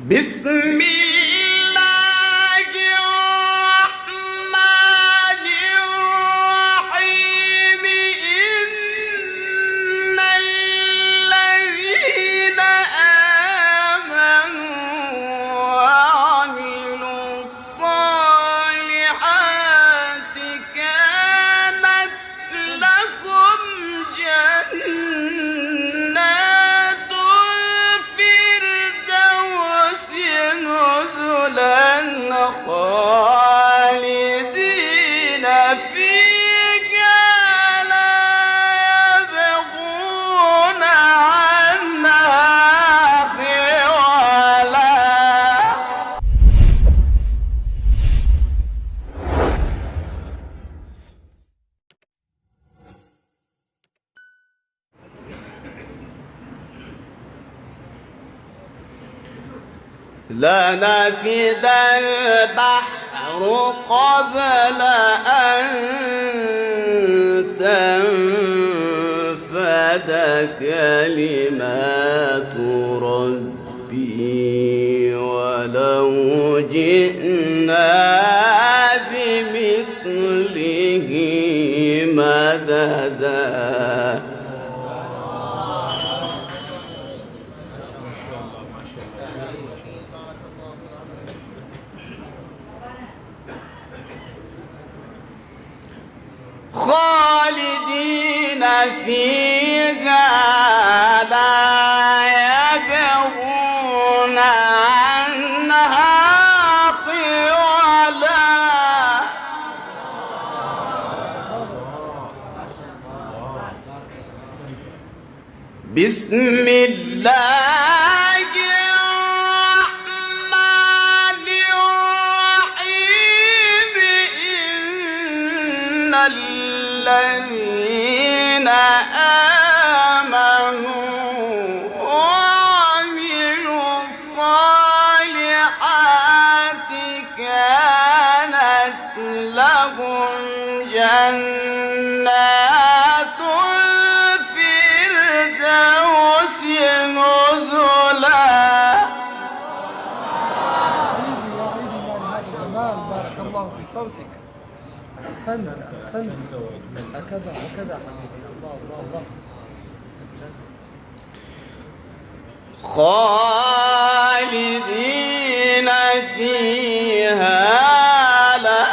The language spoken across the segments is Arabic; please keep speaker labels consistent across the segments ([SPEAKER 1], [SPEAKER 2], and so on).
[SPEAKER 1] بسم الله الرحمن الرحيم إن الذين آمنوا وعملوا الصالحات كانت لكم جنات الفردوس نزلا خالدين فيها لا يبغون عنها حولا. لنفد البحر قبل أن تنفد كلمات ربي ولو جئنا بمثله مددا. خالدين فيها لا يبغون عنها حولا. بسم الله الرحمن الرحيم إن الذين آمنوا وعملوا الصالحات كانت لهم جنات الفردوس نزلا.
[SPEAKER 2] بارك الله في صوتك. أحسنت أحسنت. هكذا هكذا حبيبي. الله الله الله.
[SPEAKER 1] خالدين فيها لا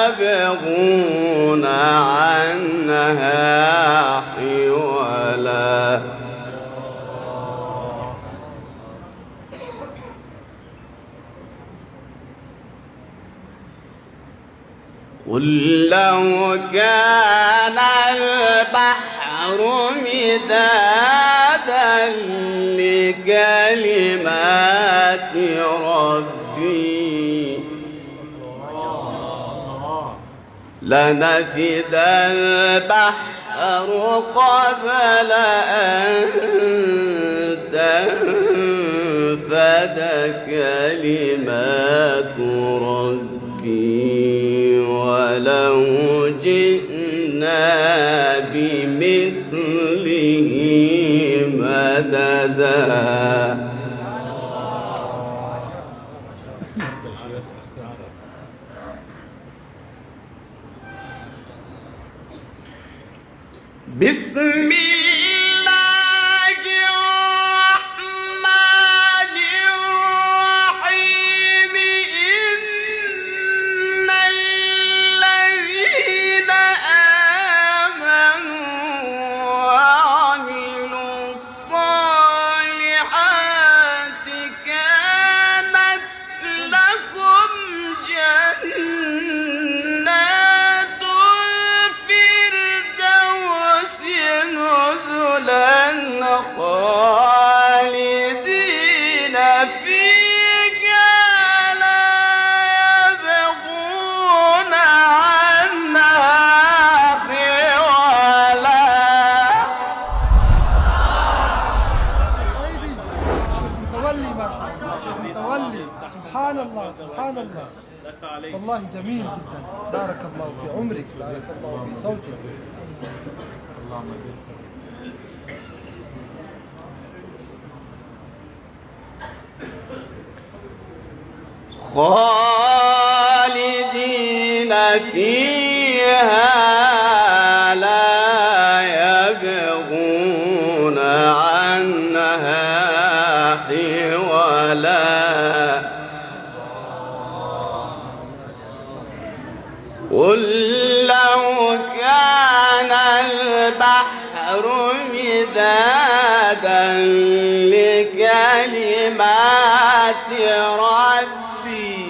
[SPEAKER 1] يبغون عنها حولا. قل لو كان البحر مدادا لكلمات ربي لنفد البحر قبل أن تنفد كلمات ربي ولو جئنا بمثله مددا. بسم الله الرحمن الرحيم إن الذين آمنوا وعملوا الصالحات كانت لكم جنات الفردوس نزلا خالدين فيها لا يبغون عنها حولا.
[SPEAKER 2] متولي ما شاء الله. شيخ متولي سبحان الله سبحان الله. والله جميل جدا. بارك الله في عمرك. بارك الله في صوتك. اللهم
[SPEAKER 1] خالدين فيها لا يبغون عنها حولا قل لو كان البحر مدادا لكلمات ربي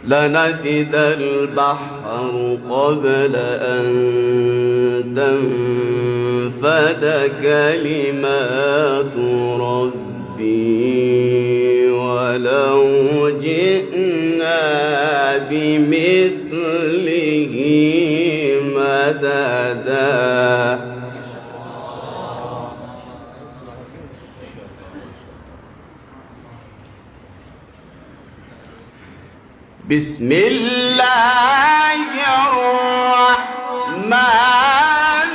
[SPEAKER 1] لنفد البحر قبل أن تنفد كلمات ربي ولو جئنا بمثله مددا بسم الله الرحمن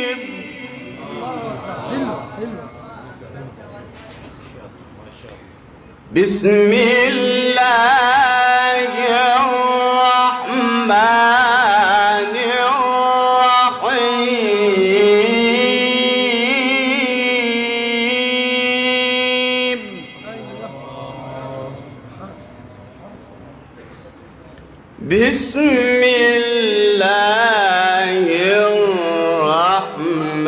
[SPEAKER 1] الرحيم بسم الله الرحمن الرحيم بسم الله الرحمن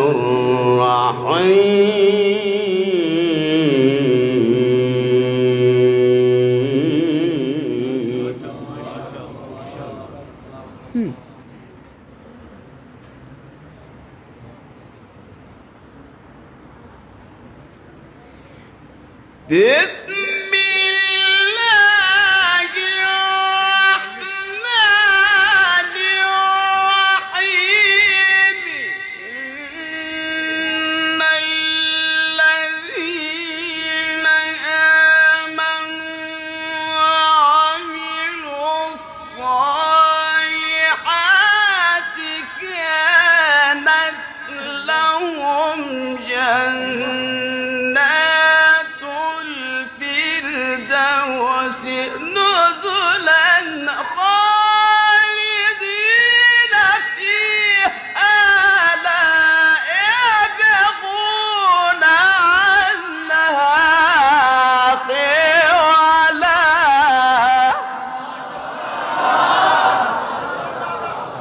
[SPEAKER 1] الرحيم بسم الله الرحمن الرحيم إن الذين آمنوا وعملوا الصالحات كانت لهم جنات الفردوس نزلا خالدين فيها لا يبغون عنها حولا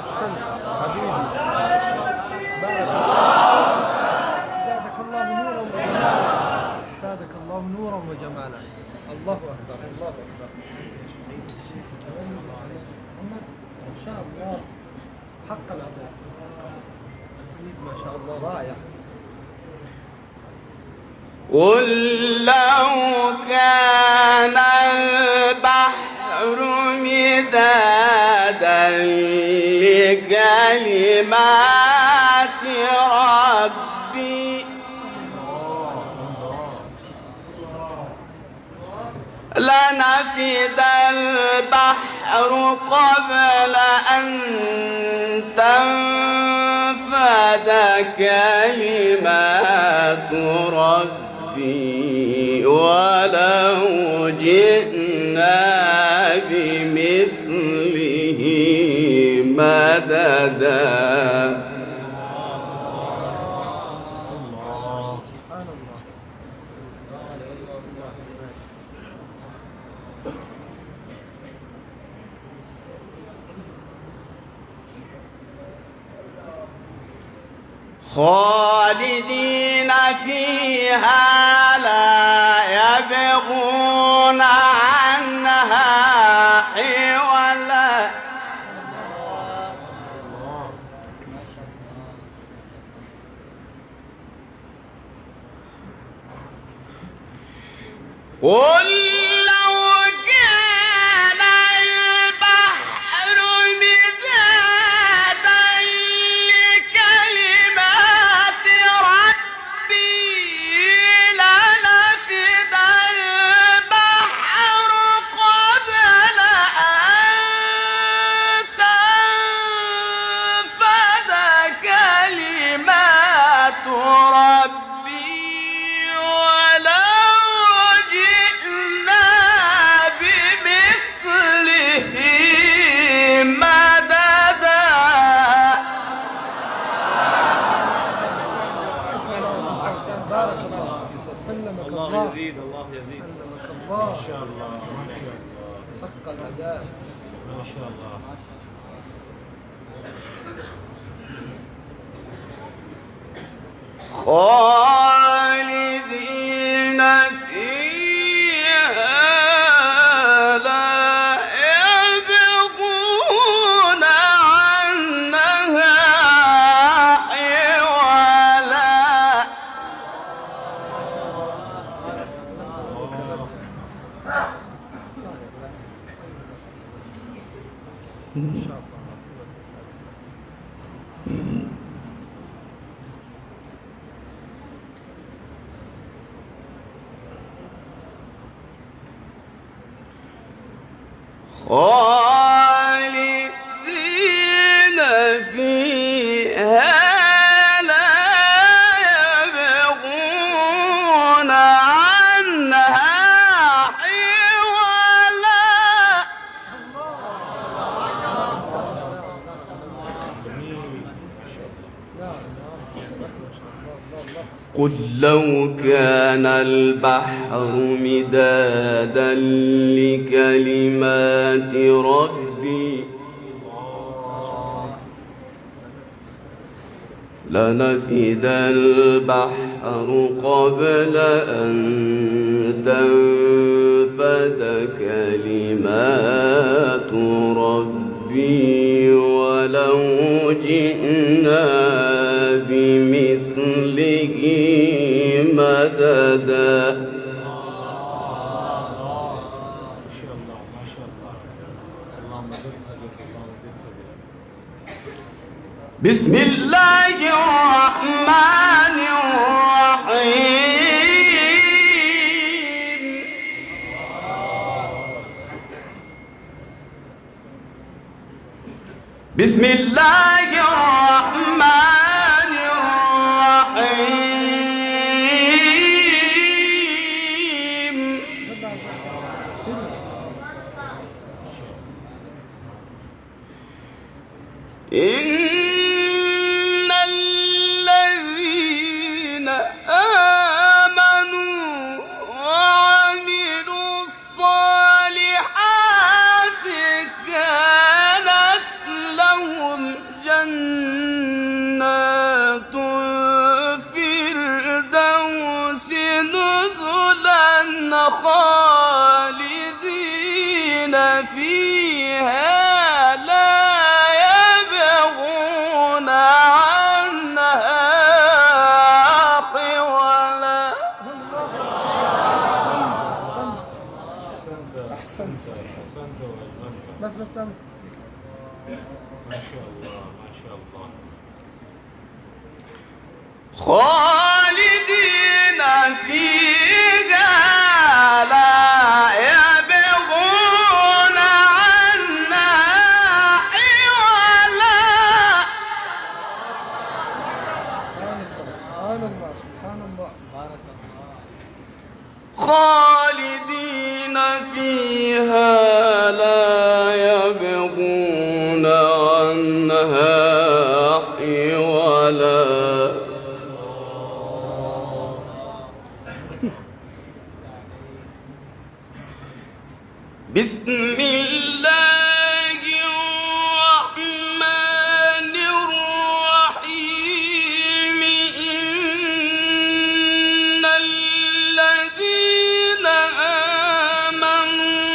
[SPEAKER 2] أحسنت حبيبي زادك الله نورا وجمالا زادك الله نورا وجمالا الله أكبر الله أكبر محمد ما شاء الله حق الأداء ما شاء الله رائع
[SPEAKER 1] قل لو كان البحر مدادا لكلمات ربي لنفد البحر قبل أن تنفد كلمات ربي ولو جئنا بمثله مددا
[SPEAKER 2] سبحان الله
[SPEAKER 1] خالدين فيها لا يبغون عنها حولا قل لو كان البحر مدادا لكلمات ربي لنفد البحر قبل أن
[SPEAKER 2] سلمك
[SPEAKER 3] الله
[SPEAKER 2] الله.
[SPEAKER 3] يزيد، الله يزيد.
[SPEAKER 2] سلمك الله.
[SPEAKER 3] ما شاء الله، ما شاء الله،
[SPEAKER 2] حق الأداء.
[SPEAKER 3] ما شاء الله.
[SPEAKER 1] خالدين فيها لا يبغون عنها حولا. خالدين فيها لا يبغون عنها حولا. قل لو كان البحر مدادا لكلمات ربي لنفد البحر قبل أن تنفد كلمات ربي ولو جئنا بمثله مددا. بسم الله الرحمن الرحيم. بسم الله الرحمن الرحيم. إن الذين آمنوا وعملوا الصالحات كانت لهم جنات الفردوس نزلا خالدين فيها لا يبغون عنها حولا.
[SPEAKER 2] أحسنت. بس تم.
[SPEAKER 3] ما شاء الله، ما شاء الله.
[SPEAKER 1] خالدين فيها لا يبغون عنها حولا.
[SPEAKER 2] سبحان الله، سبحان الله. بارك الله.
[SPEAKER 1] خالدين فيها لا يبغون عنها حولا. بسم الله الرحمن الرحيم. إن الذين آمنوا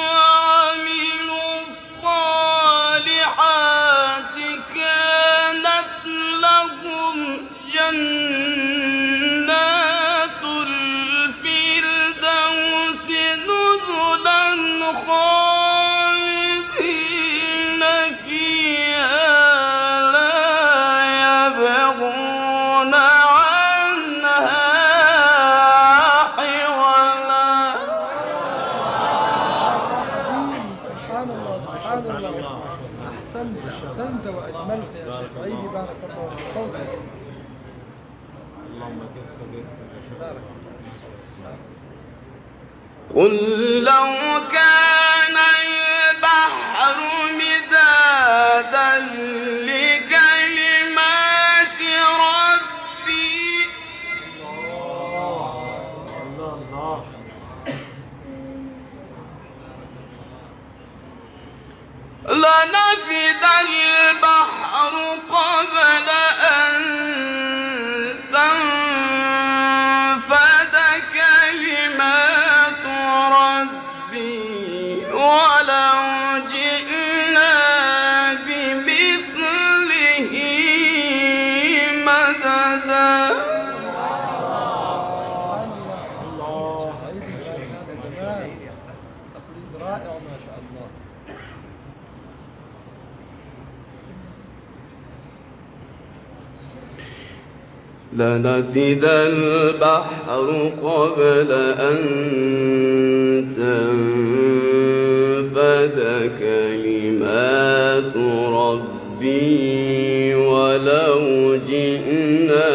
[SPEAKER 1] وعملوا الصالحات كانت لهم جنات الفردوس نزلا خالدين فيها لا يبغون عنها حولا.
[SPEAKER 2] سبحان الله، سبحان الله. أحسنت، أحسنت وأجملت يا شيخ عيدي. بارك الله في صوتك.
[SPEAKER 3] اللهم كن ما شاء الله.
[SPEAKER 1] قل لو كان البحر مدادا لكلمات ربي البحر قبل أن تنفد كلمات ربي ولو جئنا بمثله مددا.
[SPEAKER 2] تقليد رائع ما شاء الله.
[SPEAKER 1] لنفد البحر قبل أن تنفد كلمات ربي ولو جئنا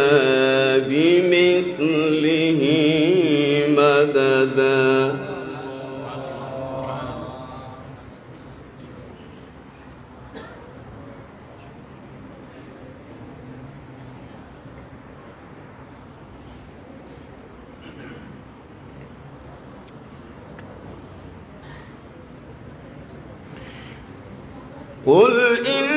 [SPEAKER 1] بمثله مددا. قل إن